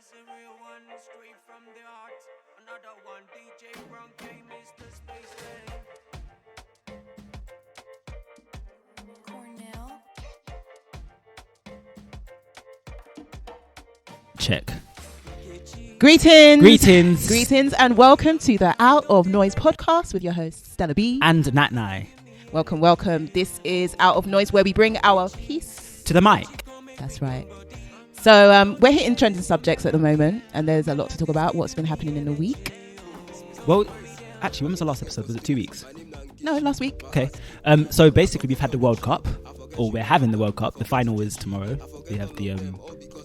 is a real one, straight from the heart. Another one, DJ Franca, Mr. Spaceman. Check. Greetings, and welcome to the Out of Noise podcast with your host Stella B and Natnai. Welcome. This is Out of Noise, where we bring our peace to the mic. That's right. So we're hitting trending subjects at the moment, and there's a lot to talk about. What's been happening in the week? Well, actually, when was the last episode? Was it 2 weeks? No, last week. Okay. So basically, we've had the World Cup, or we're having the World Cup. The final is tomorrow. We have the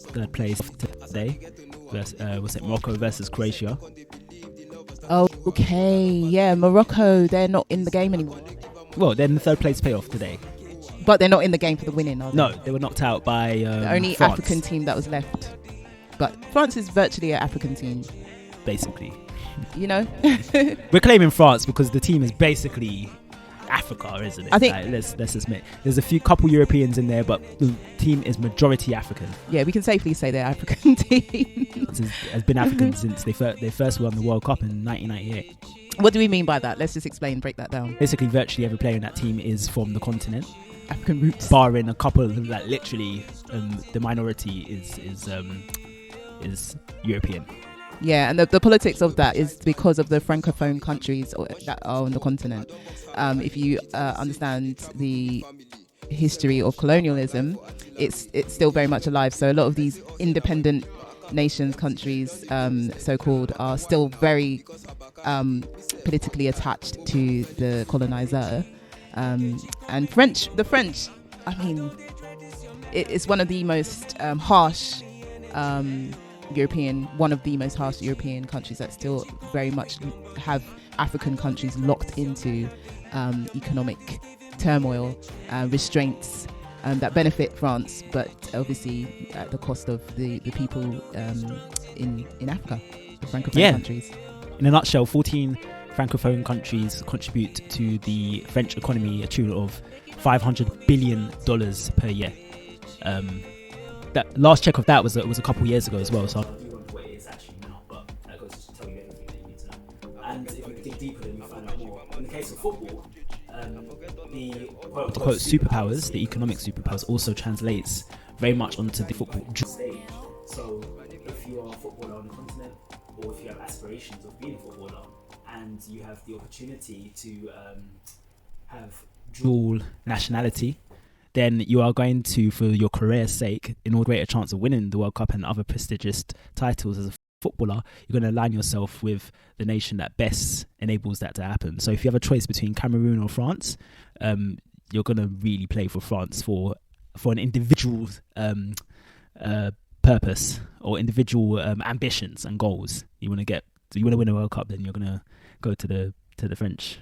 third place today. Was it Morocco versus Croatia? Oh, okay. Yeah, Morocco, they're not in the game anymore. Well, they're in the third place payoff today. But they're not in the game for the winning, are they? No, they were knocked out by the only France. African team that was left. But France is virtually an African team. Basically. You know? We're claiming France because the team is basically Africa, isn't it? I think let's admit there's a couple Europeans in there, but the team is majority African. Yeah, we can safely say they're African team. Has been African since they first won the World Cup in 1998. What do we mean by that? Let's just break that down. Basically, virtually every player in that team is from the continent. African roots. Barring a couple of them, like literally, the minority is European. Yeah, and the politics of that is because of the Franca Phone countries that are on the continent. If you understand the history of colonialism, it's still very much alive. So a lot of these independent nations, countries, so-called, are still very politically attached to the colonizer. And the French, I mean, it's one of the most harsh European countries that still very much have African countries locked into economic turmoil, restraints that benefit France, but obviously at the cost of the people in Africa, the Francophone countries. In a nutshell, 14 Francophone countries contribute to the French economy a tune of $500 billion per year. That last check of that was a couple years ago as well. So I don't know what it is actually now, but that goes to tell you everything that you need to know. And if we dig deeper, then we find out more. In the case of football, the quote superpowers, the economic superpowers, also translates very much onto the football stage. So if you are a footballer on the continent, or if you have aspirations of being a footballer, and you have the opportunity to have dual nationality, then you are going to, for your career's sake, in order to get a chance of winning the World Cup and other prestigious titles as a footballer, you're going to align yourself with the nation that best enables that to happen. So if you have a choice between Cameroon or France, you're going to really play for France for an individual purpose or individual ambitions and goals. You want to win a World Cup, then you're going to go to the French.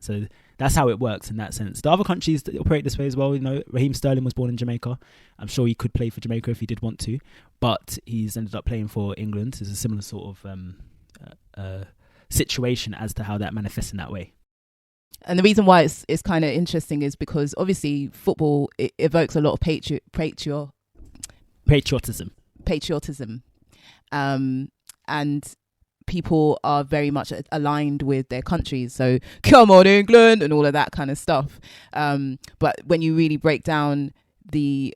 So that's how it works in that sense. The other countries that operate this way as well, you know, Raheem Sterling was born in Jamaica. I'm sure he could play for Jamaica if he did want to, but he's ended up playing for England. There's a similar sort of situation as to how that manifests in that way. And the reason why it's kind of interesting is because obviously football, it evokes a lot of patriotism, and people are very much aligned with their countries. So come on England and all of that kind of stuff. But when you really break down the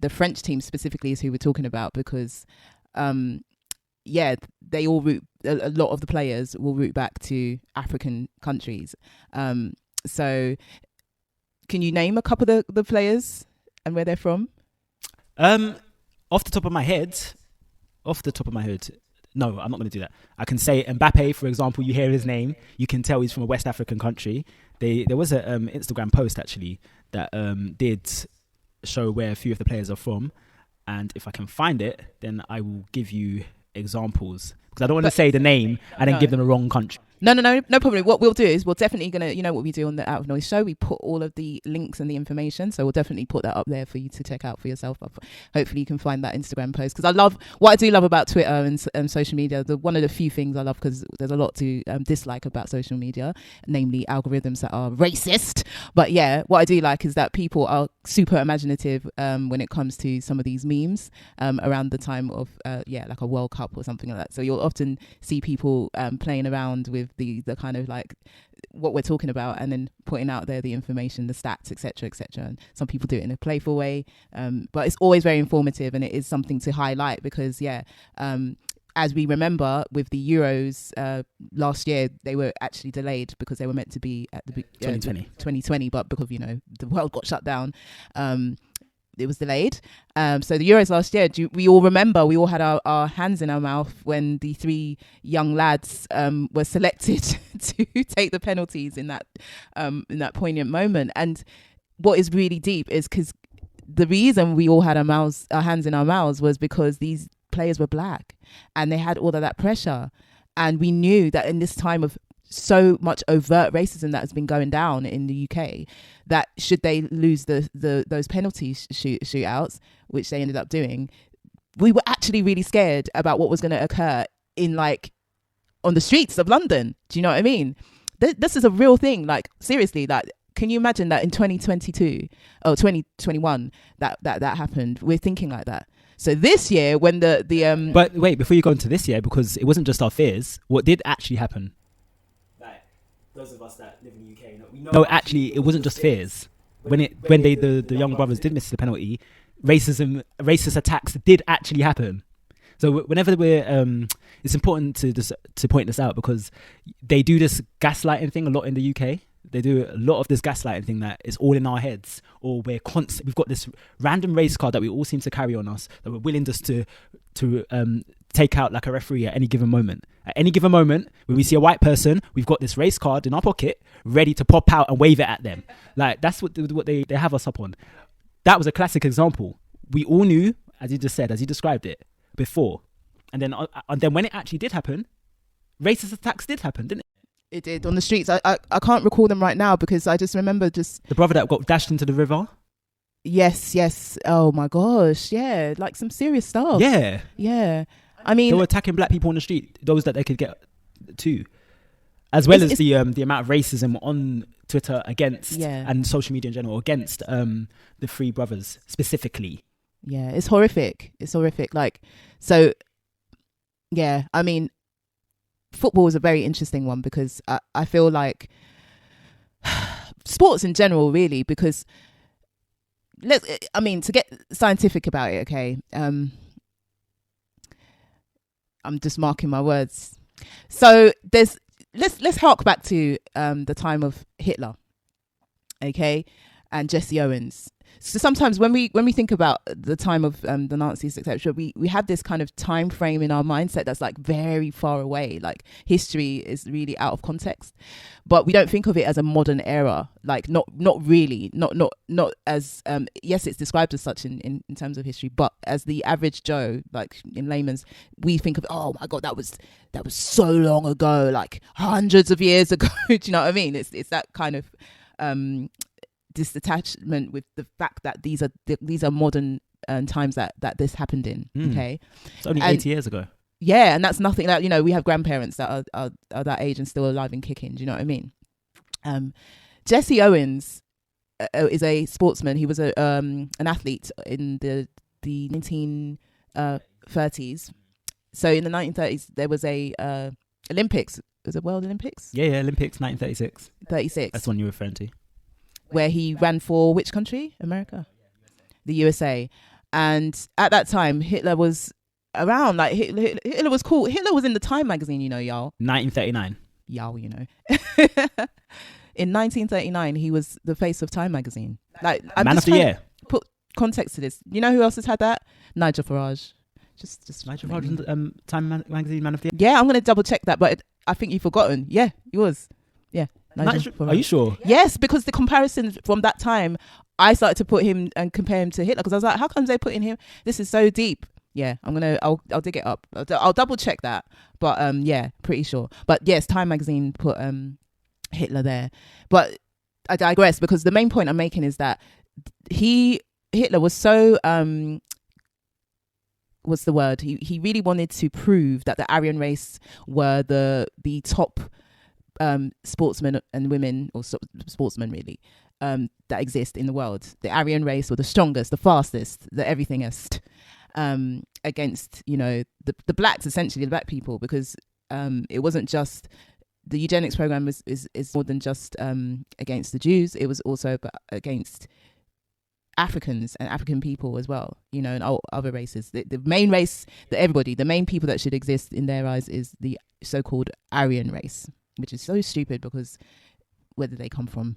French team specifically is who we're talking about, because they all root, a lot of the players will root back to African countries. So can you name a couple of the players and where they're from? Off the top of my head, no, I'm not going to do that. I can say Mbappe, for example. You hear his name, you can tell he's from a West African country. There was an Instagram post actually that did show where a few of the players are from, and if I can find it, then I will give you examples, because I don't want to say the name and then give them the wrong country. No problem. What we'll do is we're definitely gonna, you know what we do on the Out of Noise show, we put all of the links and the information, so we'll definitely put that up there for you to check out for yourself. Hopefully you can find that Instagram post, because what I do love about Twitter and social media, one of the few things I love, because there's a lot to dislike about social media, namely algorithms that are racist, but yeah, what I do like is that people are super imaginative when it comes to some of these memes around the time of like a World Cup or something like that. So you'll often see people playing around with the kind of like what we're talking about, and then putting out there the information, the stats, etc. And some people do it in a playful way, but it's always very informative, and it is something to highlight, because as we remember with the Euros last year, they were actually delayed because they were meant to be at the 2020, but because the world got shut down, it was delayed. So the Euros last year, we all remember, we all had our hands in our mouth when the 3 young lads were selected to take the penalties in that poignant moment. And what is really deep is because the reason we all had our hands in our mouths was because these players were black and they had all of that pressure. And we knew that in this time of so much overt racism that has been going down in the UK, that should they lose those penalty shootouts, which they ended up doing, we were actually really scared about what was going to occur on the streets of London. Do you know what I mean? This is a real thing. Like, seriously, like, can you imagine that in 2021 that happened? We're thinking like that. So this year, when but wait, before you go into this year, because it wasn't just our fears, what did actually happen? Those of us that live in the UK, we know actually it wasn't just fears. When the young brothers did miss the penalty, racist attacks did actually happen. So whenever it's important to point this out, because they do this gaslighting thing a lot in the UK. They do a lot of this gaslighting thing that is all in our heads, or we've got this random race card that we all seem to carry on us, that we're willing just to take out like a referee at any given moment. At any given moment, when we see a white person, we've got this race card in our pocket, ready to pop out and wave it at them. Like, that's what they have us up on. That was a classic example. We all knew, as you just said, as you described it before, and then when it actually did happen, racist attacks did happen, didn't it? It did, on the streets. I can't recall them right now, because I just remember the brother that got dashed into the river. Yes. Oh my gosh, yeah, like some serious stuff. Yeah. I mean, they were attacking black people on the street, those that they could get to, as well as the amount of racism on Twitter against and social media in general against the 3 brothers specifically. Yeah, it's horrific. Like, so, yeah, I mean, football is a very interesting one, because I feel like sports in general, really, because to get scientific about it, okay, I'm just marking my words. So let's hark back to the time of Hitler, okay, and Jesse Owens. So sometimes when we think about the time of the Nazis, etc., we have this kind of time frame in our mindset that's like very far away. Like, history is really out of context, but we don't think of it as a modern era. Like, not really, not as yes, it's described as such in terms of history, but as the average Joe, like in layman's, we think of, oh my God, that was so long ago, like hundreds of years ago. Do you know what I mean? It's that kind of detachment with the fact that these are modern times that this happened in. Okay, it's only 80 years ago. Yeah, and that's nothing. That, we have grandparents that are that age and still alive and kicking. Do you know what I mean? Jesse Owens is a sportsman. He was an athlete in the 1930s. So in the 1930s there was a Olympics. It was a World Olympics. Yeah, Olympics 1936. 36. That's the one you're referring to. Where he ran for which country? America, the USA. And at that time, Hitler was around. Like, Hitler was cool. Hitler was in the Time magazine, y'all. 1939. Y'all, In 1939, he was the face of Time magazine. Like, Man of the Year. Put context to this. You know who else has had that? Nigel Farage. Just Nigel Farage, Time magazine Man of the Year. Yeah, I'm gonna double check that, but I think you've forgotten. Yeah, he was. Yeah. Are you sure? Yes, because the comparison from that time, I started to put him and compare him to Hitler, because I was like, how come they're putting him? This is so deep. Yeah, I'll dig it up. I'll double check that. But yeah, pretty sure. But yes, Time magazine put Hitler there. But I digress, because the main point I'm making is that Hitler was so what's the word? He really wanted to prove that the Aryan race were the top sportsmen and women, or sportsmen really, that exist in the world. The Aryan race were the strongest, the fastest, the everythingest, against, you know, the blacks, essentially the black people, because it wasn't just the eugenics program is more than just against the Jews. It was also against Africans and African people as well, you know, and other races. The main race the main people that should exist in their eyes is the so-called Aryan race, which is so stupid because where did they come from?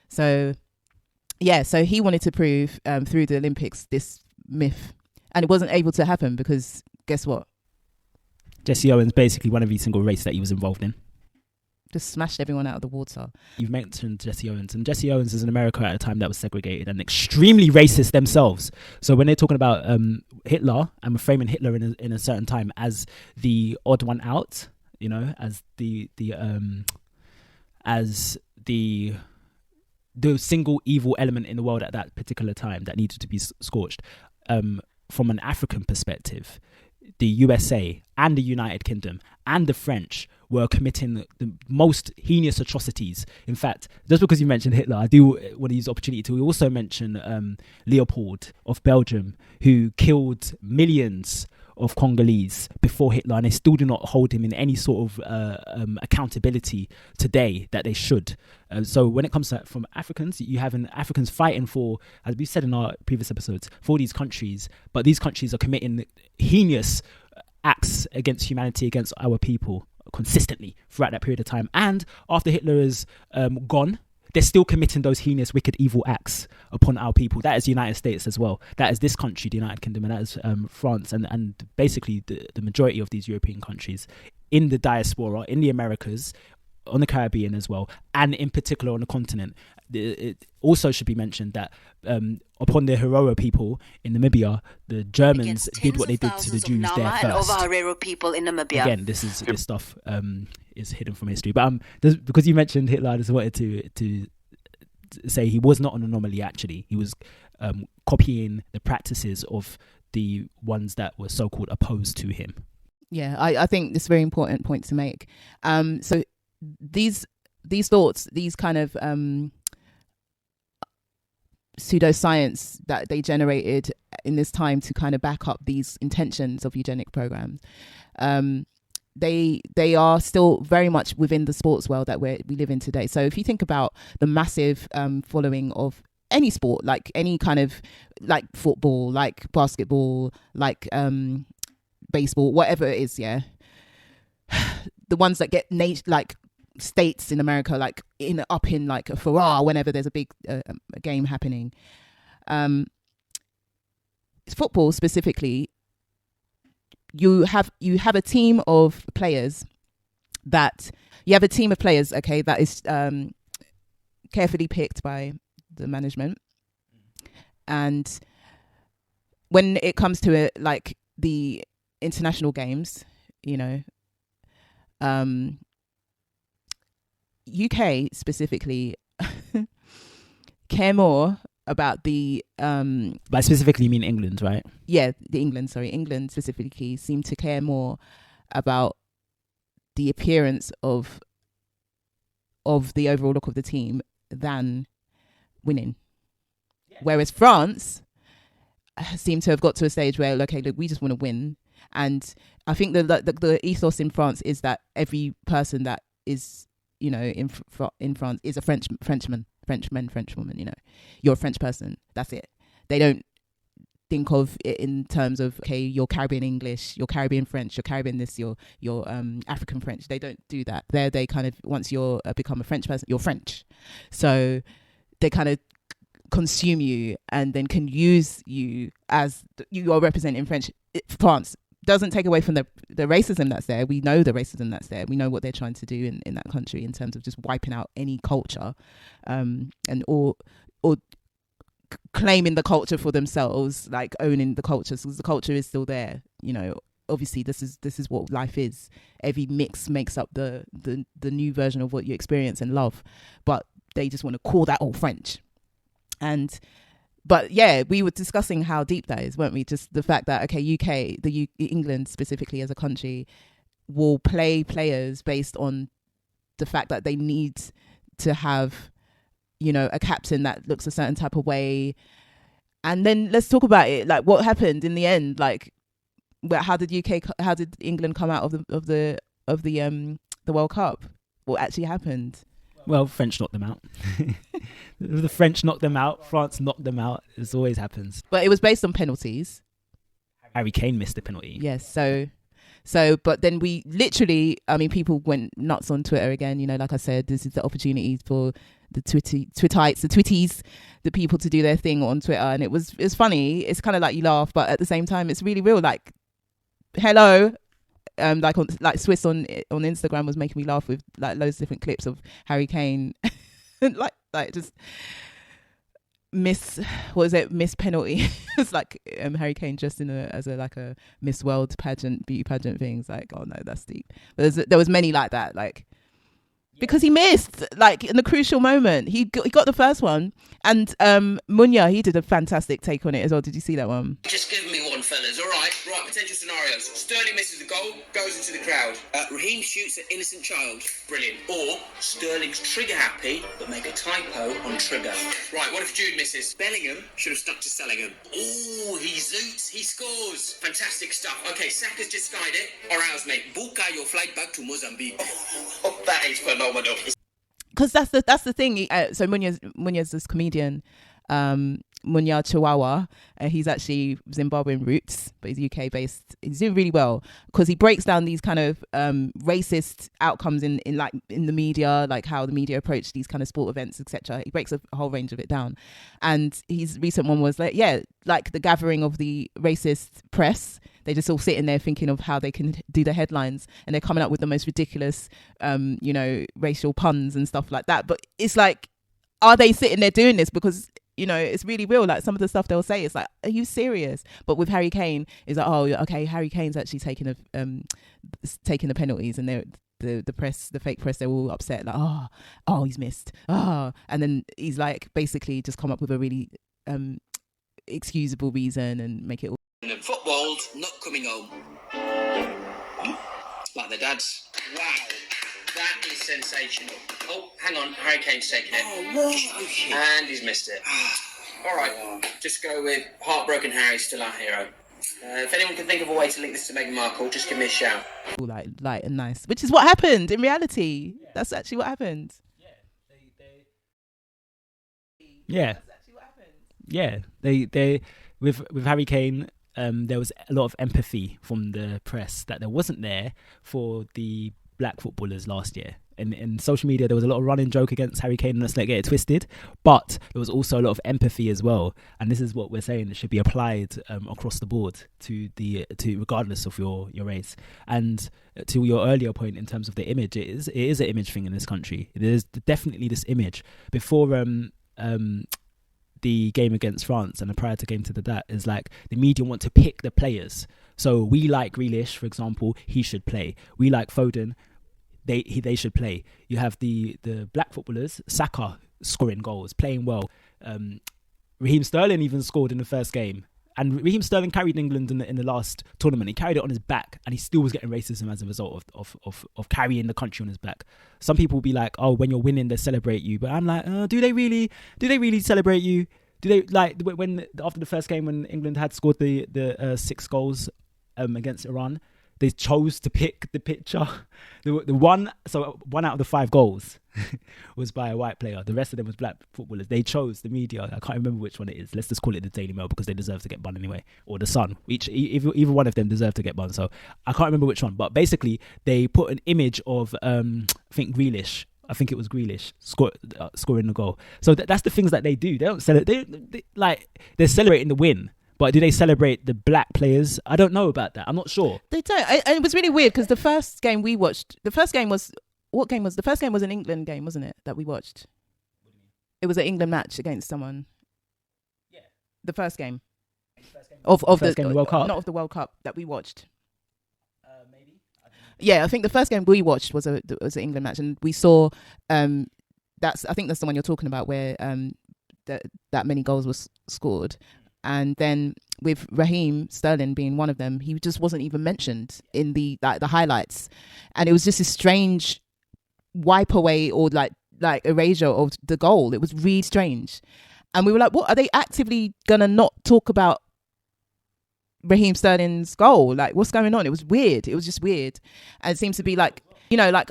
So yeah, so he wanted to prove through the Olympics this myth, and it wasn't able to happen because guess what? Jesse Owens, basically won every single race that he was involved in. Just smashed everyone out of the water. You've mentioned Jesse Owens, and Jesse Owens is in America at a time that was segregated and extremely racist themselves. So when they're talking about Hitler, and we're framing Hitler in a certain time as the odd one out, you know, as the single evil element in the world at that particular time that needed to be scorched. From an African perspective, the USA and the United Kingdom and the French were committing the most heinous atrocities. In fact, just because you mentioned Hitler, I do want to use the opportunity to also mention Leopold of Belgium, who killed millions of Congolese before Hitler, and they still do not hold him in any sort of accountability today that they should. So when it comes to from Africans, you have Africans fighting for, as we said in our previous episodes, for these countries, but these countries are committing heinous acts against humanity, against our people consistently throughout that period of time. And after Hitler is gone, they're still committing those heinous, wicked, evil acts upon our people. That is the United States as well. That is this country, the United Kingdom, and that is France, and basically the majority of these European countries in the diaspora, in the Americas, on the Caribbean as well, and in particular on the continent. It also should be mentioned that upon the Herero people in Namibia, the Germans did what they did to the Jews there first. Herero people in Namibia. Again, this stuff is hidden from history. But because you mentioned Hitler, I just wanted to say he was not an anomaly. Actually, he was copying the practices of the ones that were so-called opposed to him. Yeah, I think this is a very important point to make. So these thoughts, these kind of pseudoscience that they generated in this time to kind of back up these intentions of eugenic programs, they are still very much within the sports world that we live in today. So if you think about the massive following of any sport, like any kind of, like football, like basketball, like baseball, whatever it is, yeah, the ones that get like states in America, like up in like a Ferrari whenever there's a big game happening. Football specifically, you have a team of players that okay, that is carefully picked by the management, and when it comes to it, like the international games, you know, UK specifically care more about the by specifically you mean England, right? Yeah, England specifically seem to care more about the appearance of the overall look of the team than winning. Yeah. Whereas France seem to have got to a stage where, okay, look, we just want to win. And I think the ethos in France is that every person that is, you know, in France is a Frenchwoman, you know, you're a French person. That's it. They don't think of it in terms of, okay, you're Caribbean English, you're Caribbean French, you're Caribbean this, you're African French. They don't do that. They kind of, once you're become a French person, you're French. So they kind of consume you and then can use you as you are representing France. Doesn't take away from the racism that's there. We know the racism that's there. We know what they're trying to do in that country in terms of just wiping out any culture, and or claiming the culture for themselves, like owning the culture, because the culture is still there. You know, obviously this is what life is. Every mix makes up the new version of what you experience and love, but they just want to call that all French. But yeah, we were discussing how deep that is, weren't we? Just the fact that, okay, England specifically as a country will play players based on the fact that they need to have, you know, a captain that looks a certain type of way. And then let's talk about it. Like, what happened in the end? Like, how did England come out of the World Cup? What actually happened? Well, French knocked them out. The French knocked them out. France knocked them out. This always happens. But it was based on penalties. Harry Kane missed the penalty. Yes. So, but then we literally, I mean, people went nuts on Twitter again. You know, like I said, this is the opportunity for the Twitties, the people to do their thing on Twitter. And it's funny. It's kind of like you laugh, but at the same time, it's really real. Like, hello. Like Swiss on Instagram was making me laugh with like loads of different clips of Harry Kane, like just miss penalty. It's like Harry Kane just as a Miss World beauty pageant things. Like, oh no, that's deep. But there was many like that, like because he missed like in the crucial moment. He got the first one, and Munya, he did a fantastic take on it as well. Did you see that one? Just give me one, fellas. All right. Potential scenarios. Sterling misses the goal, goes into the crowd. Raheem shoots an innocent child. Brilliant. Or Sterling's trigger happy, but make a typo on trigger. Right, what if Jude misses? Bellingham should have stuck to Sellingham. Oh, he zoots, he scores. Fantastic stuff. Okay, Saka's just skied it. Or ours, mate. Book your flight back to Mozambique. Oh, that is phenomenal. Because that's the thing. So Munya's this comedian, Munya Chihuahua. He's actually Zimbabwean roots, but he's UK based. He's doing really well because he breaks down these kind of racist outcomes in the media, like how the media approach these kind of sport events, etc. He breaks a whole range of it down, and his recent one was like the gathering of the racist press. They just all sitting there thinking of how they can do the headlines, and they're coming up with the most ridiculous, racial puns and stuff like that. But it's like, are they sitting there doing this because, you know, it's really real? Like some of the stuff they'll say, it's like, are you serious? But with Harry Kane, it's like, oh, okay, Harry Kane's actually taking the penalties, and the press, the fake press, they're all upset, like, oh, he's missed, and then he's like basically just come up with a really excusable reason and make it all. Football's not coming home. Like the dads. Wow. That is sensational. Oh, hang on. Harry Kane's taking it. Oh, what? And he's missed it. All right. Just go with heartbroken Harry's still our hero. If anyone can think of a way to link this to Meghan Markle, just give me a shout. Like light and nice, which is what happened in reality. Yeah. That's actually what happened. Yeah. That's actually what happened. Yeah. They with Harry Kane. There was a lot of empathy from the press that there wasn't there for the black footballers last year. And in social media, there was a lot of running joke against Harry Kane, and let's not get it twisted. But there was also a lot of empathy as well. And this is what we're saying, it should be applied across the board to regardless of your race. And to your earlier point in terms of the image, it is an image thing in this country. There's definitely this image. Before the game against France and the prior to game to that is like the media want to pick the players. So we like Grealish, for example, he should play. We like Foden, they should play. You have the black footballers, Saka scoring goals, playing well. Raheem Sterling even scored in the first game. And Raheem Sterling carried England in the last tournament. He carried it on his back, and he still was getting racism as a result of carrying the country on his back. Some people will be like, "Oh, when you're winning, they celebrate you." But I'm like, do they really celebrate you? Do they, like, when after the first game when England had scored the 6 goals against Iran, they chose to pick the picture. The one out of the 5 goals was by a white player. The rest of them was black footballers. They chose, the media. I can't remember which one it is. Let's just call it the Daily Mail because they deserve to get bun anyway, or the Sun. Either one of them deserve to get bun. So I can't remember which one. But basically, they put an image of I think Grealish. I think it was Grealish scoring the goal. So that's the things that they do. They don't celebrate. They're celebrating the win. But do they celebrate the black players? I don't know about that. I'm not sure. They don't. And it was really weird because the first game we watched, the first game was an England game, wasn't it, that we watched? It was an England match against someone. The first game of First game of the World Cup? not of the World Cup that we watched. Maybe. Yeah, I think the first game we watched was an England match, and we saw. I think that's the one you're talking about, where that many goals was scored, and then with Raheem Sterling being one of them, he just wasn't even mentioned in the highlights, and it was just a strange wipe away or like erasure of the goal. It was really strange, and we were like, "What are they actively gonna not talk about Raheem Sterling's goal? Like, what's going on?" It was weird. It was just weird, and it seems to be like, like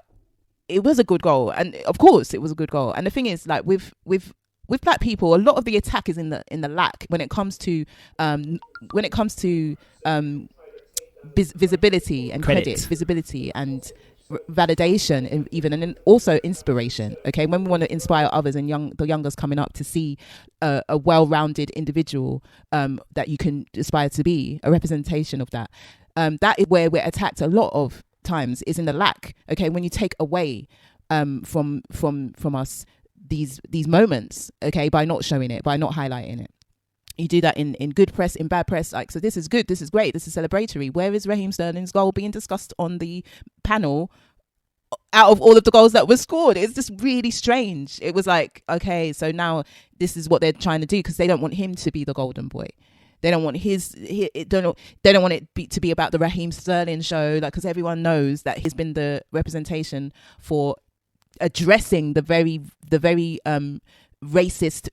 it was a good goal, and of course it was a good goal. And the thing is, like with black people, a lot of the attack is in the lack when it comes to visibility and credit, visibility and validation, and even and also inspiration. Okay, when we want to inspire others and the youngers coming up to see a well-rounded individual that you can aspire to be, a representation of that. That is where we're attacked a lot of times, is in the lack. Okay, when you take away from us these moments, okay, by not showing it, by not highlighting it. You do that in good press, in bad press. Like, so this is good, this is great, this is celebratory. Where is Raheem Sterling's goal being discussed on the panel out of all of the goals that were scored? It's just really strange. It was like, okay, so now this is what they're trying to do, because they don't want him to be the golden boy. They don't want they don't want it to be about the Raheem Sterling show, like, because everyone knows that he's been the representation for addressing the very racist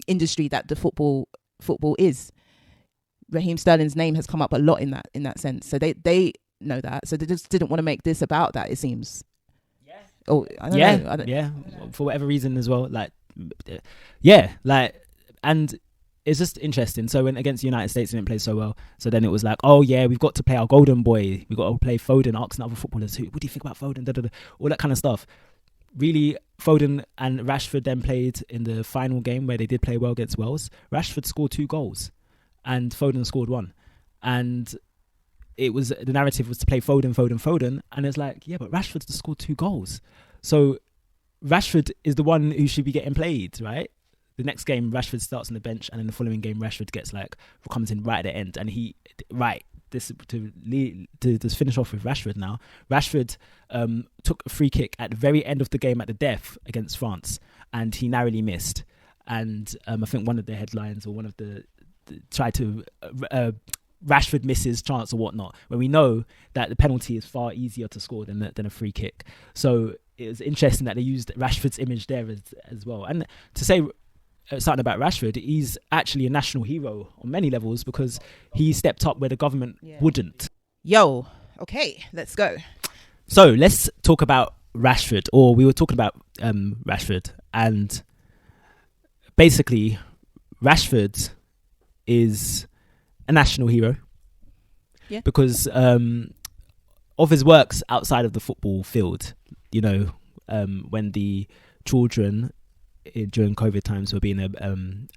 industry that the football is. Raheem Sterling's name has come up a lot in that sense. So they know that. So they just didn't want to make this about that, it seems. Yeah. Oh, I don't know. Yeah. For whatever reason as well. Like, yeah. Like, and it's just interesting. So when against the United States, it didn't play so well. So then it was like, oh yeah, we've got to play our golden boy. We've got to play Foden, asking other footballers, what do you think about Foden? Da, da, da, all that kind of stuff. Really, Foden and Rashford then played in the final game where they did play well against Wales. Rashford scored 2 goals and Foden scored 1. And it was, the narrative was to play Foden. And it's like, yeah, but Rashford's just scored 2 goals. So Rashford is the one who should be getting played, right? The next game, Rashford starts on the bench, and in the following game, Rashford comes in right at the end. And to finish off with Rashford now, Rashford took a free kick at the very end of the game at the death against France, and he narrowly missed. And I think one of the headlines, or one of the tried to Rashford misses chance or whatnot, when we know that the penalty is far easier to score than a free kick. So it was interesting that they used Rashford's image there as well. And to say something about Rashford, he's actually a national hero on many levels, because he stepped up where the government wouldn't. Yo, okay, let's go. So let's talk about Rashford, or we were talking about Rashford, and basically Rashford is a national hero because of his works outside of the football field. When the children during COVID times were being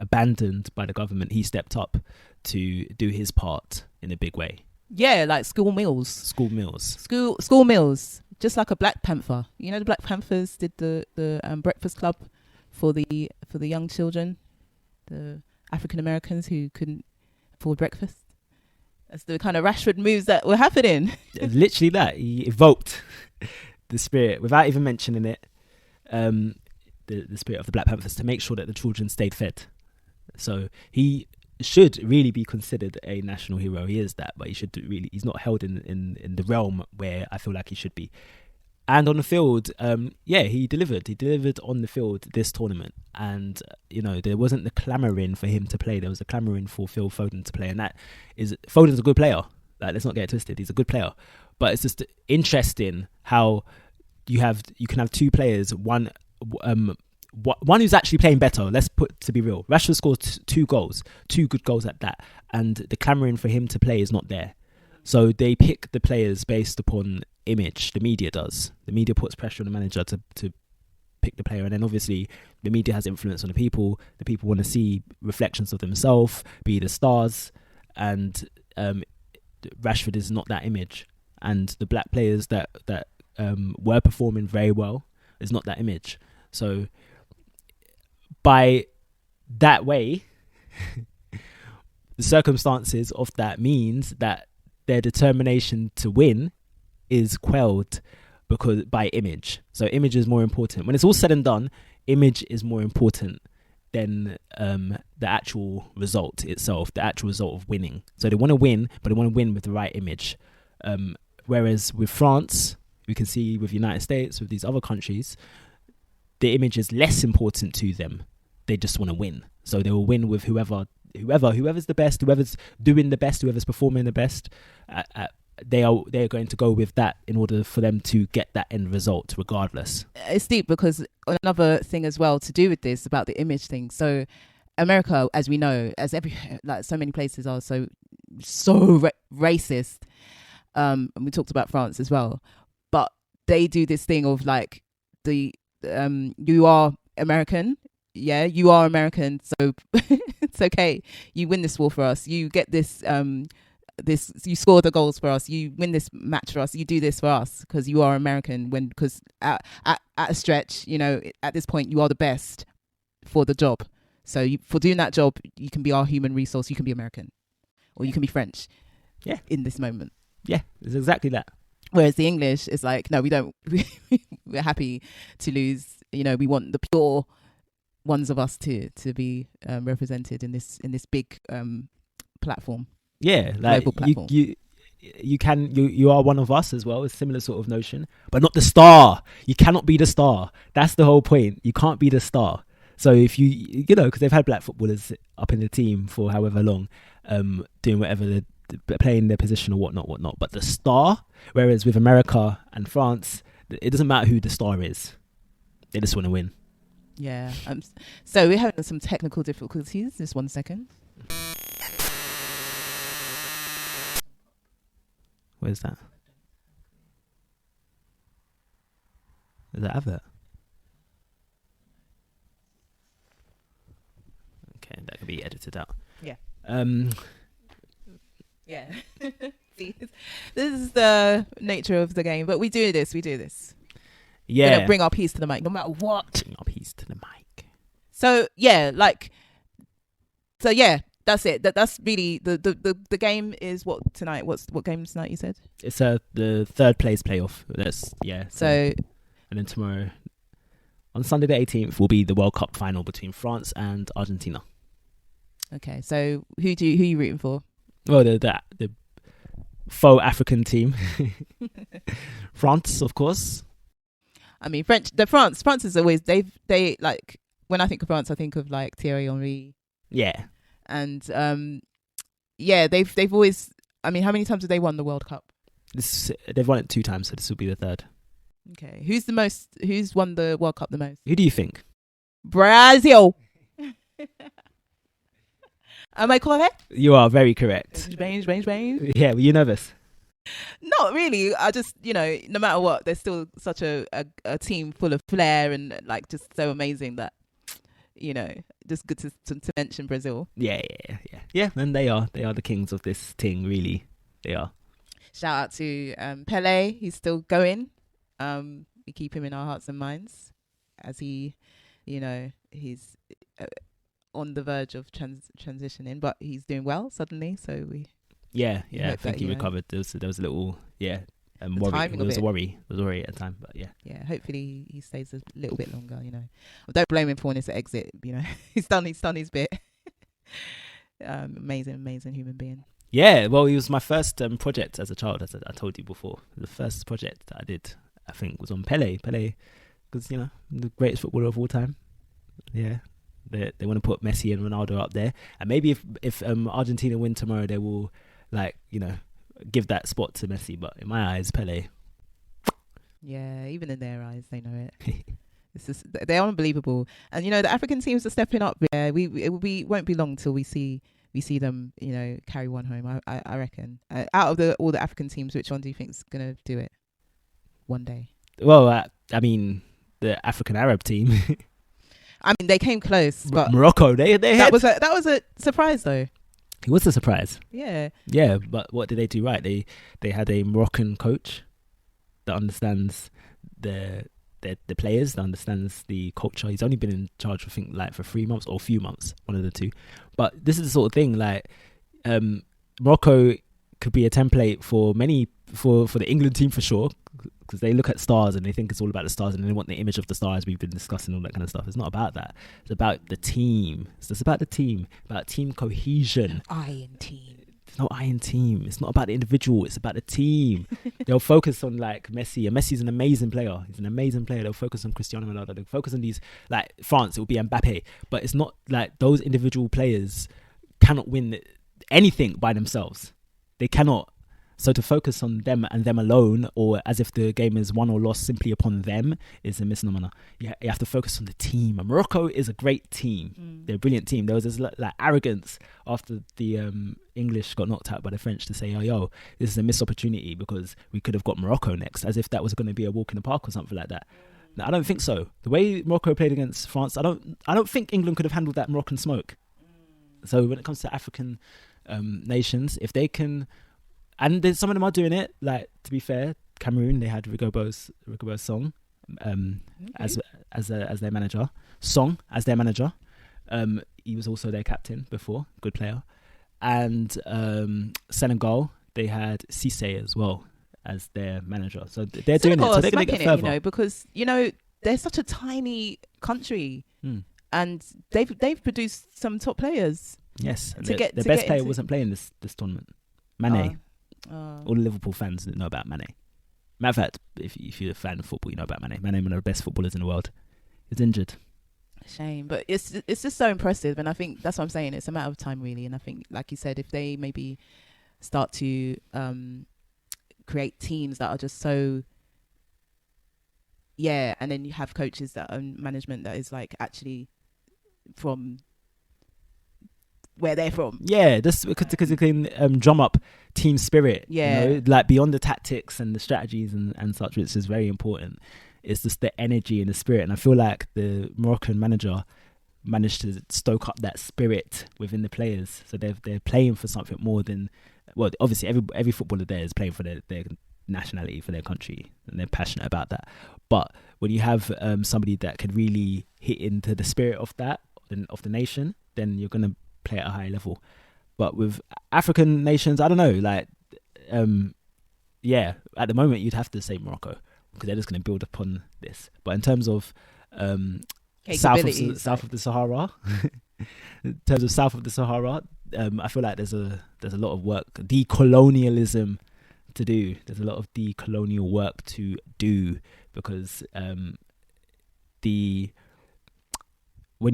abandoned by the government, he stepped up to do his part in a big way. Yeah, like school meals. School meals. Just like a Black Panther. The Black Panthers did the breakfast club for the young children, the African Americans who couldn't afford breakfast. That's the kind of Rashford moves that were happening. Literally that. He evoked the spirit without even mentioning it. The spirit of the Black Panthers, to make sure that the children stayed fed. So he should really be considered a national hero. He is that, but he's not held in the realm where I feel like he should be. And on the field, he delivered. He delivered on the field this tournament. And, there wasn't the clamouring for him to play. There was a clamouring for Phil Foden to play. And Foden's a good player. Like, let's not get it twisted. He's a good player. But it's just interesting how you can have 2 players, one who's actually playing better. To be real, Rashford scored 2 goals, 2 good goals at that, and the clamouring for him to play is not there. So they pick the players based upon image. The media does. The media puts pressure on the manager to pick the player, and then obviously the media has influence on the people. The people want to see reflections of themselves, be the stars, and Rashford is not that image. And the black players that were performing very well is not that image. So by that way, the circumstances of that means that their determination to win is quelled because by image. So image is more important. When it's all said and done, image is more important than the actual result itself, the actual result of winning. So they want to win, but they want to win with the right image. Whereas with France, we can see with the United States, with these other countries, the image is less important to them. They just want to win. So they will win with whoever's the best, whoever's doing the best, whoever's performing the best. They're going to go with that in order for them to get that end result regardless. It's deep because another thing as well to do with this about the image thing. So America, as we know, as so many places are so racist. And we talked about France as well, but they do this thing of like you are American. Yeah, you are American, so it's okay. You win this war for us. You get this you score the goals for us. You win this match for us. You do this for us because you are American. Because at a stretch, at this point, you are the best for the job. So for doing that job, you can be our human resource. You can be American, or you can be French. Yeah. In this moment. Yeah, it's exactly that. Whereas the English is like, no, we don't. We're happy to lose. We want the pure ones of us to be represented in this big platform. Yeah, like global platform. You are one of us as well. A similar sort of notion, but not the star. You cannot be the star. That's the whole point. You can't be the star. So if because they've had black footballers up in the team for however long, doing whatever they're playing their position or whatnot. But the star, whereas with America and France, it doesn't matter who the star is. They just want to win. Yeah. So we're having some technical difficulties. Just 1 second. Where's that? Is that advert? Okay, that could be edited out. Yeah. Yeah. See, this is the nature of the game, but we do this. Yeah. Bring our piece to the mic, no matter what. Bring our piece to the mic. So yeah, that's it. That's really the game is what tonight. What game tonight you said? It's the third place playoff. So and then tomorrow, on Sunday the 18th, will be the World Cup final between France and Argentina. Okay, so who you rooting for? Well, the faux African team, France, of course. I mean, France is always they like, when I think of France, I think of like Thierry Henry. Yeah. And they've always. I mean, how many times have they won the World Cup? They've won it 2 times, so this will be the third. Okay, who's won the World Cup the most? Who do you think? Brazil. Am I correct? You are very correct. Spain. Yeah, were you nervous? Not really. I just, no matter what, they're still such a team full of flair and like just so amazing that, just good to mention Brazil. Yeah. And they are the kings of this thing. Really, they are. Shout out to Pele. He's still going. We keep him in our hearts and minds as he, he's on the verge of transitioning, but he's doing well suddenly. So we. Yeah. I think he recovered. There was a little worry. There was a worry at the time, but yeah. Yeah, hopefully he stays a little bit longer. I don't blame him for wanting to exit. He's done his bit. Amazing human being. Yeah, well, he was my first project as a child, as I told you before. The first project that I did, I think, was on Pele, because the greatest footballer of all time. Yeah. They want to put Messi and Ronaldo up there, and maybe if Argentina win tomorrow, they will give that spot to Messi. But in my eyes, Pele. Yeah, even in their eyes, they know it. It's just, they're unbelievable, and the African teams are stepping up. Yeah, we won't be long till we see them, carry one home. I reckon. Out of all the African teams, which one do you think is gonna do it one day? Well, I mean, the African Arab team. I mean, they came close, but Morocco. That was a surprise, though. It was a surprise. Yeah. Yeah, but what did they do right? They had a Moroccan coach that understands the players, that understands the culture. He's only been in charge, I think, for 3 months or a few months, one of the two. But this is the sort of thing, Morocco could be a template for the England team for sure, because they look at stars and they think it's all about the stars and they want the image of the stars. We've been discussing all that kind of stuff. It's not about that. It's about the team. It's about the team, about team cohesion. Iron team. It's not iron team. It's not about the individual. It's about the team. They'll focus on like Messi, and Messi's an amazing player. He's an amazing player. They'll focus on Cristiano Ronaldo. They'll focus on these, like France, it will be Mbappe. But it's not like those individual players cannot win anything by themselves. They cannot. So to focus on them and them alone, or as if the game is won or lost simply upon them, is a misnomer. You have to focus on the team. And Morocco is a great team. They're a brilliant team. There was this like arrogance after the English got knocked out by the French to say, yo, this is a missed opportunity because we could have got Morocco next, as if that was going to be a walk in the park or something like that. No, I don't think so. The way Morocco played against France, I don't think England could have handled that Moroccan smoke. So when it comes to African nations, if they can. And some of them are doing it. Like, to be fair, Cameroon, they had Rigobert's Song as their manager. Song as their manager. He was also their captain before, good player. And Senegal, they had Cissé as well as their manager. So they're doing it. So they're going to get further. Because they're such a tiny country, and they've produced some top players. Yes, the best player wasn't playing this tournament. Mane. All the Liverpool fans know about Mane. Matter of fact, if you're a fan of football, you know about Mane. Mane, one of the best footballers in the world, is injured. Shame, but it's just so impressive, and I think that's what I'm saying. It's a matter of time, really. And I think, like you said, if they maybe start to create teams that are just so, and then you have coaches that own management that is like actually from where they're from. Yeah, just because it can drum up team spirit. Yeah. You know, like beyond the tactics and the strategies and such, which is very important. It's just the energy and the spirit. And I feel like the Moroccan manager managed to stoke up that spirit within the players. So they're playing for something more than, well, obviously every footballer there is playing for their nationality, for their country, and they're passionate about that. But when you have somebody that can really hit into the spirit of that, of the nation, then you're going to play at a high level. But with African nations, I don't know, like at the moment you'd have to say Morocco, because they're just going to build upon this. But in terms of south of the Sahara in terms of south of the Sahara, I feel like there's a lot of work, decolonialism to do. There's a lot of decolonial work to do, because when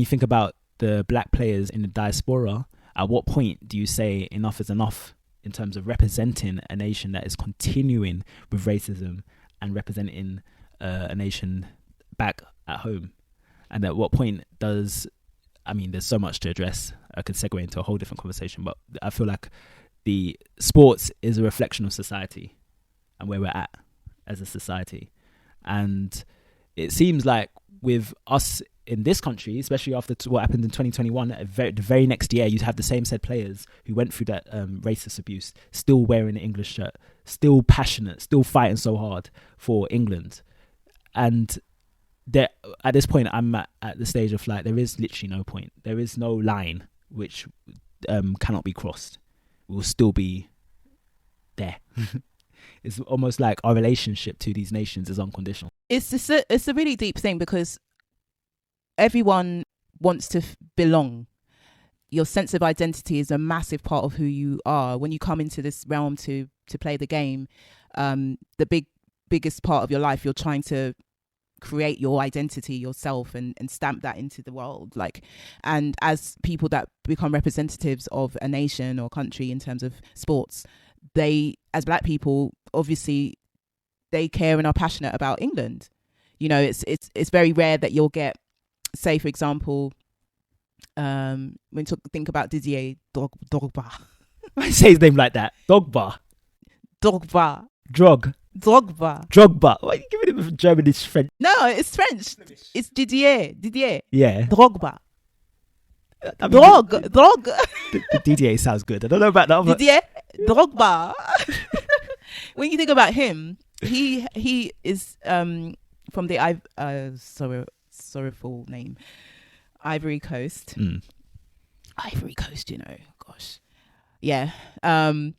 you think about the black players in the diaspora, at what point do you say enough is enough in terms of representing a nation that is continuing with racism and representing a nation back at home? And at what point there's so much to address. I could segue into a whole different conversation, but I feel like the sports is a reflection of society and where we're at as a society. And it seems like with us in this country, especially after what happened in 2021, the very next year, you'd have the same said players who went through that racist abuse, still wearing an English shirt, still passionate, still fighting so hard for England. And at this point, I'm at the stage of like, there is literally no point. There is no line which cannot be crossed. We will still be there. It's almost like our relationship to these nations is unconditional. It's a really deep thing, because everyone wants to belong. Your sense of identity is a massive part of who you are. When you come into this realm to play the game, the biggest part of your life, you're trying to create your identity yourself and stamp that into the world. And as people that become representatives of a nation or country in terms of sports, they, as black people, obviously they care and are passionate about England. It's very rare that you'll get, say, for example, when you think about Didier Drogba. I say his name like that. Drogba. Drogba. Why are you giving him Germanish French? No, it's French. It's Didier. Yeah. Drogba. The Didier sounds good. I don't know about that other. Didier Drogba. When you think about him, he is from the sorrowful name, Ivory Coast. Ivory Coast, gosh. Yeah. And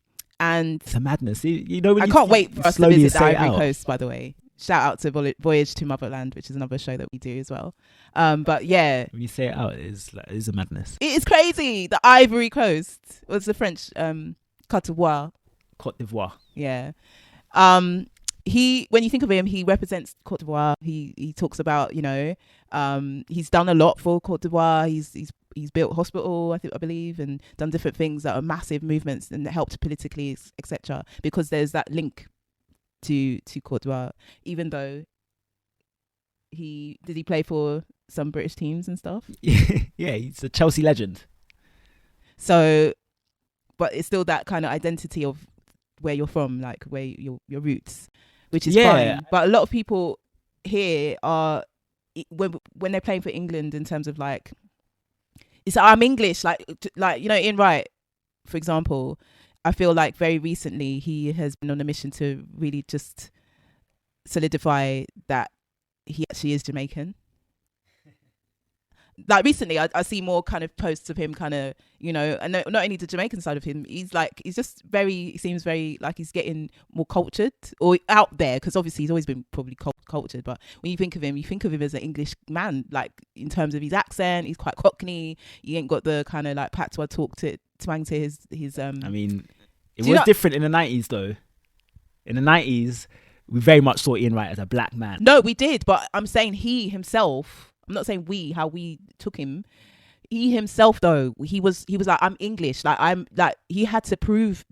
It's a madness. You know, when I you can't wait for us to slowly visit the say it Ivory out. Coast, by the way. Shout out to Voyage to Motherland, which is another show that we do as well. But yeah, When you say it out, it is a madness. it is crazy. The Ivory Coast was the French Côte d'Ivoire. Côte d'Ivoire. Yeah. When you think of him, he represents Côte d'Ivoire. He talks about, you know, he's done a lot for Côte d'Ivoire. He's built hospital, I believe, and done different things that are massive movements and helped politically, etc. Because there's that link to Côte d'Ivoire. Even though he play for some British teams and stuff. Yeah, he's a Chelsea legend. So, but it's still that kind of identity of where you're from, like where your roots, which is fine. But a lot of people here are when they're playing for England in terms of like, it's I'm English, like you know, Ian Wright, for example. I feel like very recently he has been on a mission to really just solidify that he actually is Jamaican. Like recently I see more kind of posts of him kind of, you know, and not only the Jamaican side of him, he seems very like he's getting more cultured or out there, because obviously he's always been probably cultured, but when you think of him as an English man, like in terms of his accent, he's quite cockney, he ain't got the kind of like patois talk to twang to his I mean, it was different in the 90s though. In the 90s we very much saw Ian Wright as a black man. No, we did, but I'm saying he himself, I'm not saying how we took him. He himself, though, he was like, I'm English. Like, I'm like, he had to prove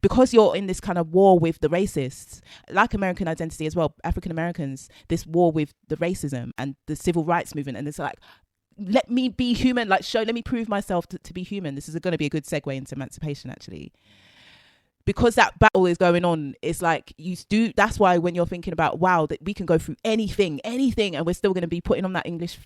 because you're in this kind of war with the racists, like American identity as well, African Americans, this war with the racism and the civil rights movement. And it's like, let me be human. Like, let me prove myself to be human. This is going to be a good segue into emancipation, actually. Because that battle is going on, it's like that's why when you're thinking about, wow, that we can go through anything, and we're still going to be putting on that English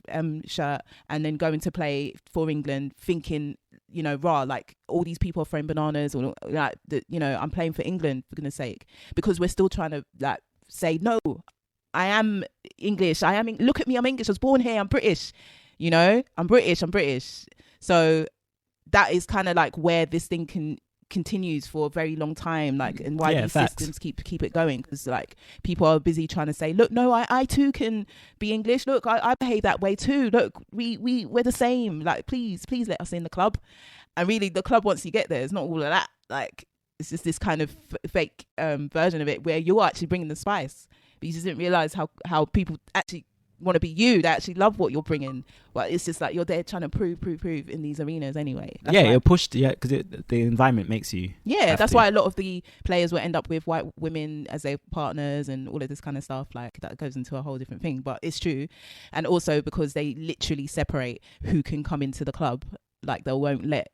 shirt and then going to play for England, thinking, you know, like all these people are throwing bananas, or like, you know, I'm playing for England, for goodness sake, because we're still trying to like say, no, I am English. Look at me, I'm English. I was born here. I'm British. You know, I'm British. So that is kind of like where this thing continues for a very long time, like, and why these systems keep it going, because like people are busy trying to say, look, no, I too can be English, look, I behave that way too, look, we're the same, like, please let us in the club. And really the club, once you get there, it's not all of that, like it's just this kind of fake version of it where you're actually bringing the spice, but you just didn't realize how people actually want to be you, they actually love what you're bringing, but it's just like you're there trying to prove in these arenas anyway. You're pushed, because the environment makes you that's why a lot of the players will end up with white women as their partners and all of this kind of stuff, like that goes into a whole different thing, but it's true. And also because they literally separate who can come into the club, like they won't let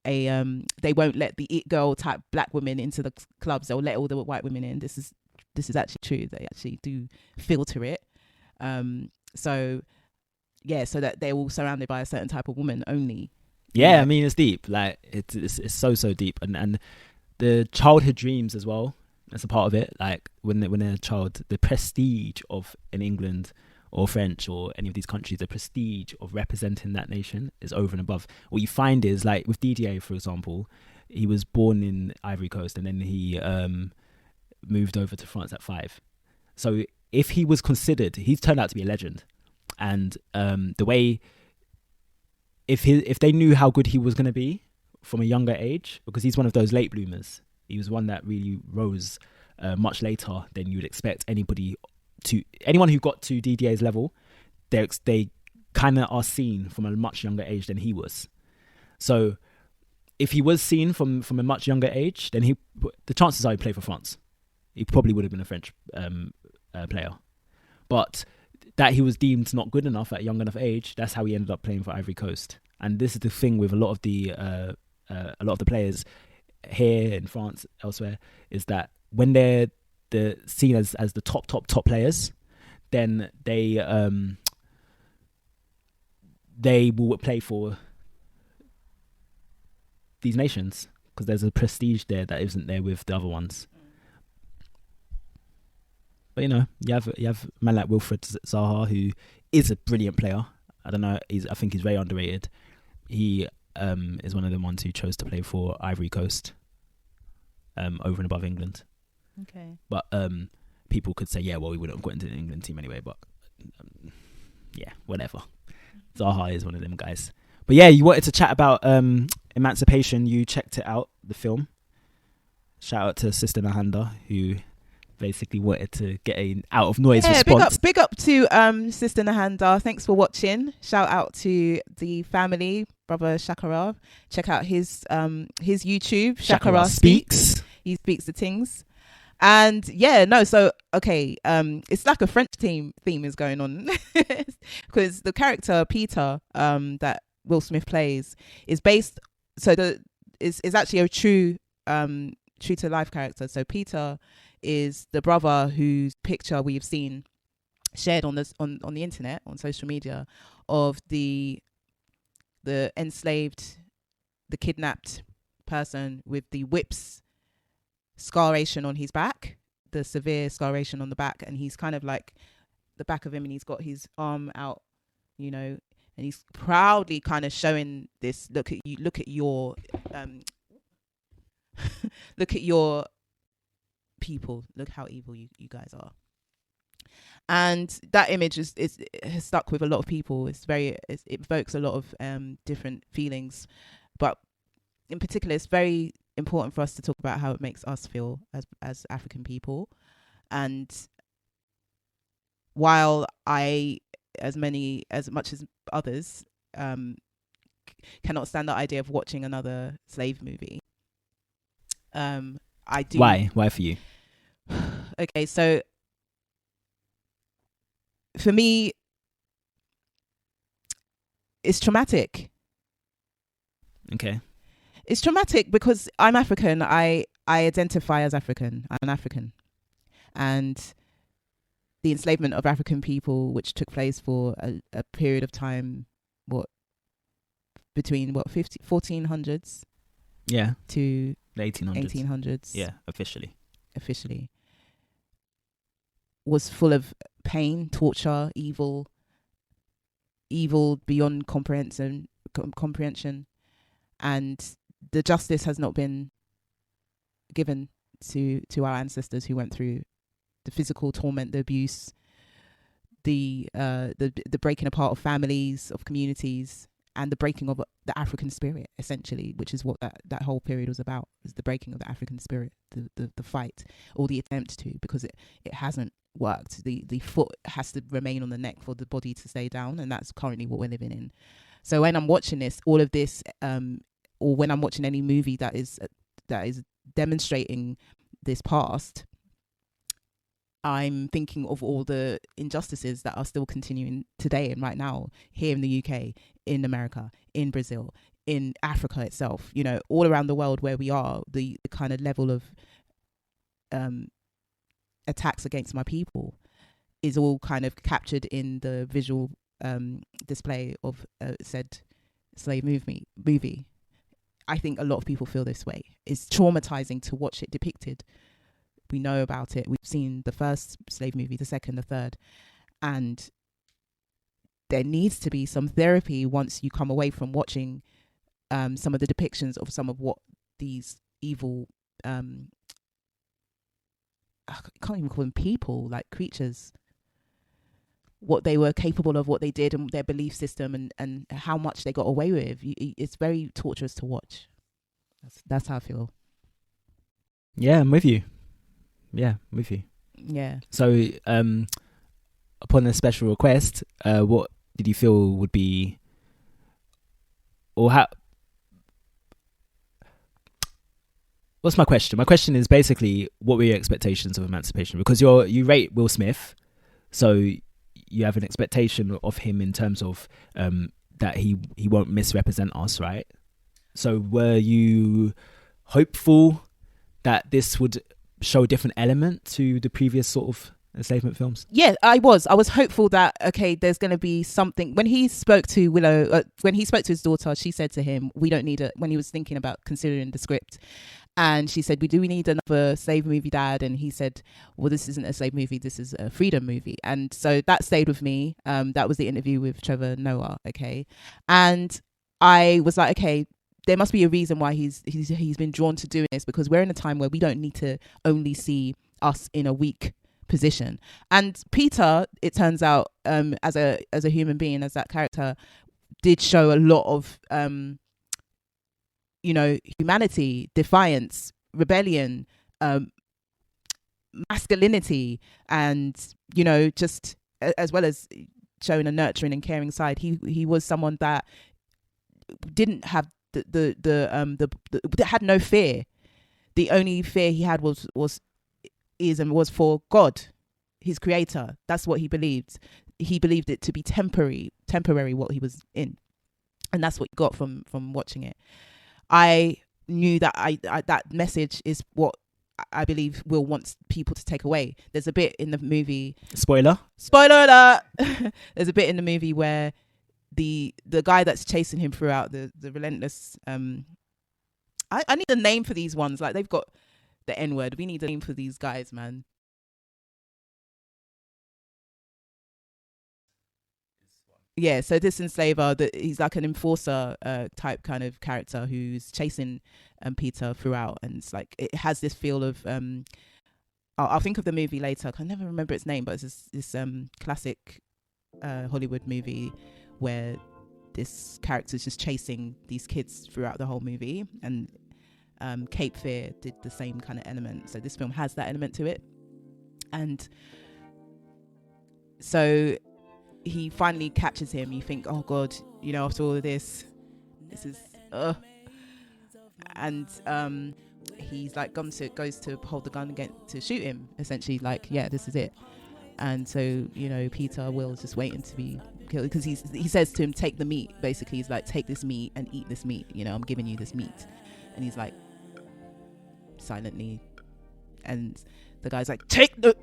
the it girl type black women into the clubs, they'll let all the white women in. This is actually true, they actually do filter it. So that they're all surrounded by a certain type of woman only. I mean, it's deep, like it's so deep, and the childhood dreams as well, that's a part of it. Like when they're a child, the prestige of in England or French or any of these countries, the prestige of representing that nation is over and above. What you find is, like with Didier, for example, he was born in Ivory Coast and then he moved over to France at 5. So if he was considered, he's turned out to be a legend. And the way, if they knew how good he was going to be from a younger age, because he's one of those late bloomers, he was one that really rose much later than you would expect anyone who got to Didier's level, they kind of are seen from a much younger age than he was. So if he was seen from a much younger age, then the chances are he played for France. He probably would have been a French player. But that he was deemed not good enough at a young enough age, that's how he ended up playing for Ivory Coast. And this is the thing with a lot of the players here in France, elsewhere, is that when they're seen as the top players, then they will play for these nations because there's a prestige there that isn't there with the other ones. But you have a man like Wilfred Zaha, who is a brilliant player. I don't know, I think he's very underrated. He is one of the ones who chose to play for Ivory Coast, over and above England. Okay. But people could say, yeah, well, we wouldn't have got into the England team anyway. But yeah, whatever. Zaha is one of them guys. But yeah, you wanted to chat about Emancipation. You checked it out, the film. Shout out to Sister Nahanda, who basically wanted to get an out of noise response. Big up to Sister Nahanda. Thanks for watching. Shout out to the family, brother Shakara. Check out his YouTube, Shakara Speaks. He speaks the things. And yeah, no, so okay, it's like a French theme is going on because the character Peter that Will Smith plays is based, so is actually a true to life character. So Peter is the brother whose picture we've seen shared on this on the internet, on social media, of the enslaved, the kidnapped person with the whips scaration on his back, the severe scaration on the back, and he's kind of like the back of him, and he's got his arm out, you know, and he's proudly kind of showing this, look at you, look at your look at your people, look how evil you guys are. And that image is has stuck with a lot of people. It evokes a lot of different feelings, but in particular it's very important for us to talk about how it makes us feel as African people. And while I, as much as others, cannot stand the idea of watching another slave movie, I do. Why for you? Okay, so for me it's traumatic. Okay. It's traumatic because I'm African. I identify as African. I'm an African. And the enslavement of African people, which took place for a period of time, between 1400s Yeah. to The 1800s. 1800s. Yeah, officially. Was full of pain, torture, evil beyond comprehension. And the justice has not been given to our ancestors who went through the physical torment, the abuse, the breaking apart of families, of communities, and the breaking of the African spirit, essentially, which is what that whole period was about, is the breaking of the African spirit, the fight, or the attempt to, because it hasn't worked. The foot has to remain on the neck for the body to stay down, and that's currently what we're living in. So when I'm watching this, all of this, or when I'm watching any movie that is demonstrating this past, I'm thinking of all the injustices that are still continuing today and right now here in the UK, in America, in Brazil, in Africa itself, you know, all around the world where we are, the kind of level of attacks against my people is all kind of captured in the visual display of said slave movie. I think a lot of people feel this way. It's traumatizing to watch it depicted. We know about it. We've seen the first slave movie, the second, the third. And there needs to be some therapy once you come away from watching some of the depictions of some of what these evil, I can't even call them people, like creatures, what they were capable of, what they did, and their belief system, and how much they got away with. It's very torturous to watch. That's how I feel. Yeah, I'm with you. Yeah. So, upon the special request, what did you feel would be, or how? What's my question? My question is basically, what were your expectations of Emancipation? Because you rate Will Smith, so you have an expectation of him in terms of that he won't misrepresent us, right? So were you hopeful that this would show a different element to the previous sort of enslavement films? Yeah, I was hopeful that, okay, there's going to be something. When he spoke to Willow, when he spoke to his daughter, she said to him, we don't need when he was thinking about considering the script, and she said, we need another slave movie, Dad? And he said, well, this isn't a slave movie, this is a freedom movie. And so that stayed with me. That was the interview with Trevor Noah, okay? And I was like, okay, there must be a reason why he's been drawn to doing this, because we're in a time where we don't need to only see us in a weak position. And Peter, it turns out, as a human being, as that character, did show a lot of humanity, defiance, rebellion, masculinity, and just as well as showing a nurturing and caring side. He was someone that didn't have that had no fear. The only fear he had was for God, his creator. That's what he believed. He believed it to be temporary what he was in, and that's what you got from watching it. I knew that I that message is what I believe Will wants people to take away. There's a bit in the movie, spoiler alert. There's a bit in the movie where the guy that's chasing him throughout, the relentless, I need a name for these ones. Like, they've got the N-word. We need a name for these guys, man. Yeah, so this enslaver, he's like an enforcer type kind of character who's chasing Peter throughout, and it's like it has this feel of I'll think of the movie later. I can never remember its name, but it's this classic Hollywood movie where this character is just chasing these kids throughout the whole movie, and Cape Fear did the same kind of element. So this film has that element to it, and so he finally catches him. You think, oh God, after all of this is and he's like goes to hold the gun again to shoot him, essentially, like, yeah, this is it. And so Peter Will's just waiting to be killed, because he says to him, take the meat. Basically, he's like, take this meat and eat this meat, I'm giving you this meat. And he's like, silently, and the guy's like, take the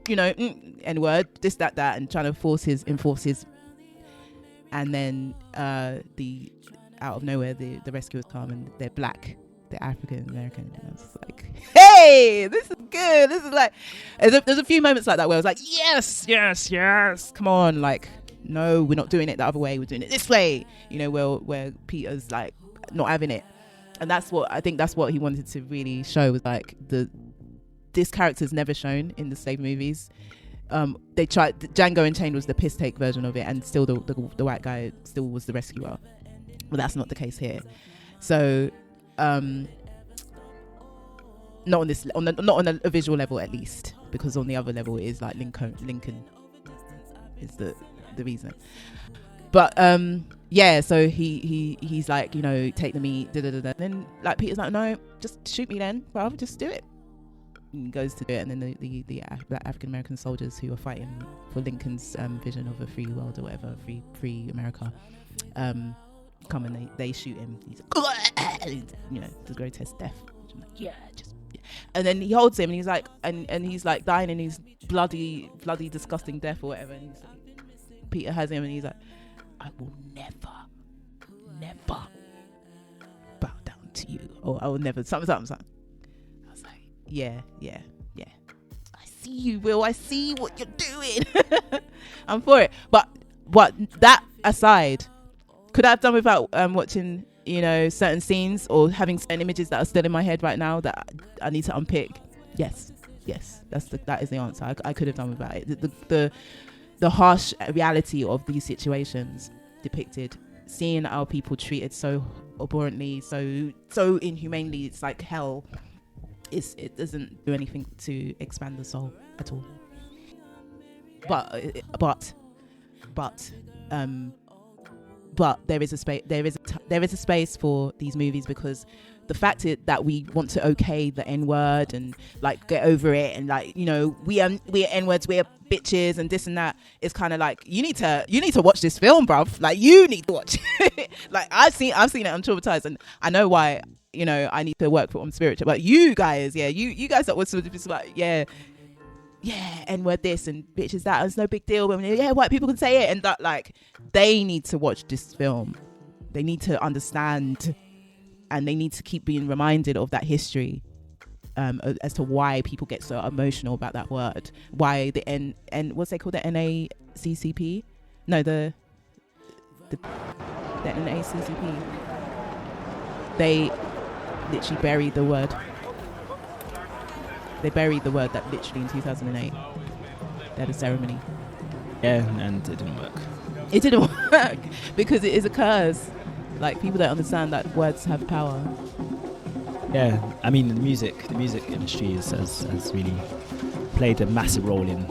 N-word, this, that, and trying to enforce his. And then the out of nowhere, the rescuers come, and they're black, they're African American, and I was like, hey, this is good. This is like, there's a few moments like that where I was like, yes, come on, like, no, we're not doing it the other way, we're doing it this way, where Peter's like not having it. And that's what he wanted to really show, was like this character's never shown in the slave movies. They tried, Django Unchained was the piss take version of it, and still the white guy still was the rescuer, but that's not the case here. So not on a visual level, at least, because on the other level it is like Lincoln is the reason. But yeah, so he's like, take the meat, and then like Peter's like, no, just shoot me then, brother, just do it. And he goes to do it, and then the African American soldiers who are fighting for Lincoln's vision of a free world or whatever, free America, come and they shoot him. He's like, the grotesque death. I'm like, yeah. And then he holds him, and he's like, and he's like dying in his bloody disgusting death or whatever. And he's like, Peter has him, and he's like, I will never bow down to you, or I will never something. I was like, yeah, I see you, Will, I see what you're doing. I'm for it. But that aside, could I have done without watching certain scenes or having certain images that are still in my head right now that I need to unpick? Yes, that is the answer. I could have done without it. The harsh reality of these situations depicted, seeing our people treated so abhorrently, so inhumanely, it's like hell. It doesn't do anything to expand the soul at all. But there is a space for these movies, because the fact that we want to okay the N-word and like get over it, and like, we are N-words, we are bitches and this and that, is kind of like, you need to watch this film, bruv. Like, you need to watch it. Like, I've seen it, I'm traumatized, and I know why. I need to work on spiritual. But you guys, you guys that was just like, yeah, N-word this and bitches that, it's no big deal. But white people can say it, and that, like, they need to watch this film. They need to understand, and they need to keep being reminded of that history, as to why people get so emotional about that word. Why the N what's they called, the NACCP? No, the NACCP. they literally buried the word. They buried the word that literally in 2008. They had a ceremony. Yeah, and it didn't work. It didn't work because it is a curse. Like, people don't understand that words have power. Yeah, I mean, the music industry has really played a massive role in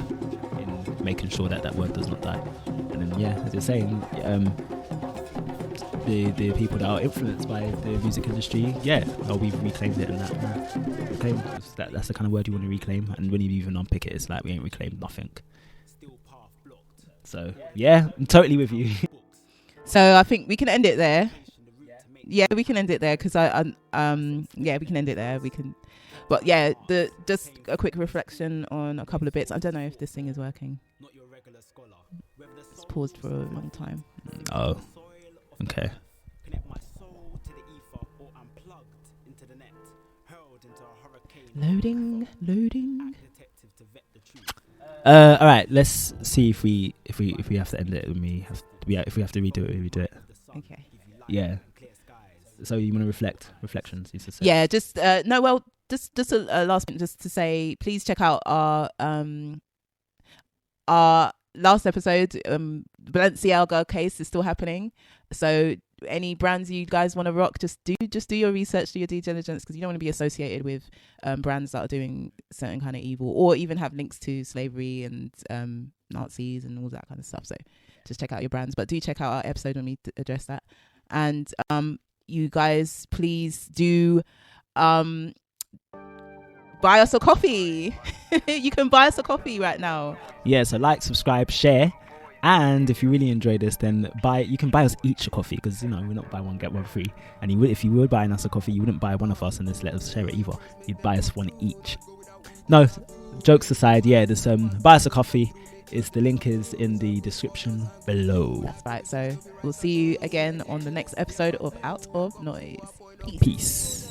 making sure that word does not die. And then, yeah, as you're saying, the people that are influenced by the music industry, we've reclaimed it, and that's the kind of word you want to reclaim. And when you even unpick it, it's like we ain't reclaimed nothing. So yeah, I'm totally with you. So I think we can end it there. Yeah, we can end it there because we can end it there. We can, but yeah, just a quick reflection on a couple of bits. I don't know if this thing is working. It's paused for a long time. Oh, okay. Loading. All right, let's see if we have to end it. If we have to redo it, we redo it. Okay. Yeah. So you want to reflections? You said. Yeah. Just just a last minute, just to say, please check out our last episode. Balenciaga case is still happening. So any brands you guys want to rock, just do your research, do your due diligence, because you don't want to be associated with brands that are doing certain kind of evil, or even have links to slavery and Nazis and all that kind of stuff. So just check out your brands, but do check out our episode when we address that. And you guys, please do buy us a coffee. You can buy us a coffee right now. Yeah, so like, subscribe, share. And if you really enjoy this, then you can buy us each a coffee, because we're not buy one get one free. And if you were buying us a coffee, you wouldn't buy one of us and just let us share it either. You'd buy us one each. No, jokes aside, just buy us a coffee. The link is in the description below. That's right. So we'll see you again on the next episode of Out of Noise. Peace.